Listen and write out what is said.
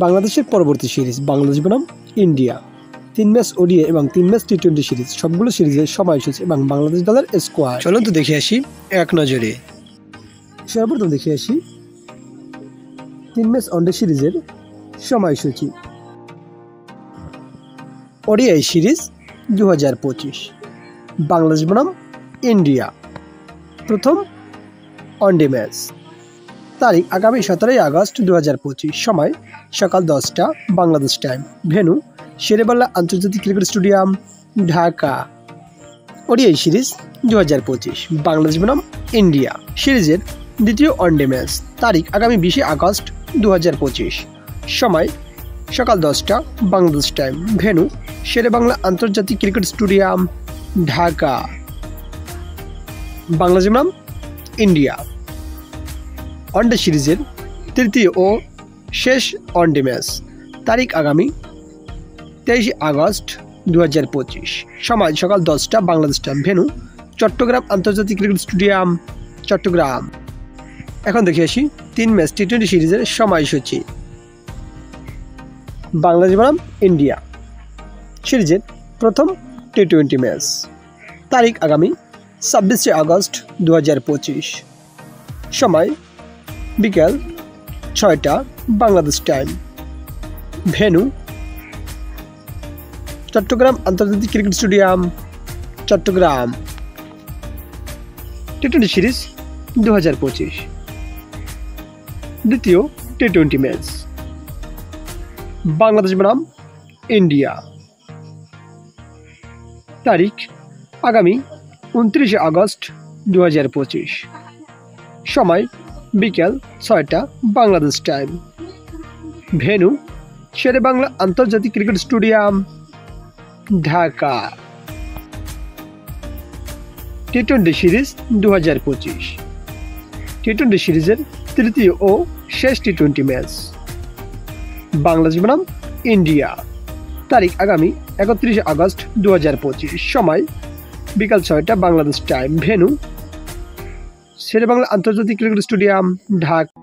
বাংলাদেশের পরবর্তী সিরিজ বাংলাদেশ বনাম ইন্ডিয়া। 3 ম্যাচ ওডিআই এবং 3 ম্যাচ টি-20 সিরিজ, সবগুলো সিরিজের সময়সূচি এবং বাংলাদেশ দলের স্কোয়াড। চলুন তো দেখে আসি এক নজরে। সর্বপ্রথম দেখে আসি 3 ম্যাচ ওয়ানডে সিরিজের সময়সূচি। ওডিআই সিরিজ 2025, বাংলাদেশ বনাম ইন্ডিয়া। প্রথম ওয়ানডে ম্যাচ, তারিখ আগামী 17 আগস্ট 2025, সময় সকাল 10টা বাংলাদেশ টাইম, ভেন্যু শেরেবাংলা আন্তর্জাতিক cricket stadium, Dhaka. ODI series 2025, Bangladesh বনাম ইন্ডিয়া। সিরিজের দ্বিতীয় ওয়ানডে ম্যাচ, তারিখ আগামী 20 আগস্ট 2025, সময় সকাল 10টা বাংলাদেশ টাইম, ভেন্যু শেরেবাংলা আন্তর্জাতিক ক্রিকেট স্টেডিয়াম, ঢাকা। বাংলাদেশ বনাম ইন্ডিয়া। ওয়ানডে সিরিজের তৃতীয় ও শেষ ওয়ানডে ম্যাচ, তারিখ আগামী 23 আগস্ট 2025, সময় সকাল 10টা বাংলাদেশ টাইম, ভেন্যু চট্টগ্রাম আন্তর্জাতিক ক্রিকেট স্টেডিয়াম, চট্টগ্রাম। এখন দেখে আসি 3 ম্যাচ টি-20 সিরিজের সময়সূচি। বাংলাদেশ বনাম ইন্ডিয়া সিরিজের প্রথম টি-20 ম্যাচ, তারিখ আগামী 26 আগস্ট 2025, সময় বিকাল 6টা বাংলাদেশ টাইম, ভেন্যু চট্টগ্রাম আন্তর্জাতিক ক্রিকেট স্টেডিয়াম, চট্টগ্রাম। টি-20 সিরিজ 2025 দ্বিতীয় টি-20 ম্যাচ, বাংলাদেশ বনাম ইন্ডিয়া, তারিখ আগামী 29 আগস্ট 2025, সময় বিকাল 6টা বাংলাদেশ টাইম, ভেন্যু শেরেবাংলা আন্তর্জাতিক ক্রিকেট স্টেডিয়াম, ঢাকা। টি-20 সিরিজ 2025, টি-20 সিরিজের তৃতীয় ও শেষ টি-20 ম্যাচ, বাংলাদেশ বনাম ইন্ডিয়া, তারিখ আগামী 31 আগস্ট 2025, সময় বিকাল 6টা বাংলাদেশ টাইম, ভেন্যু শেরেবাংলা আন্তর্জাতিক ক্রিকেট স্টেডিয়াম, ঢাকা।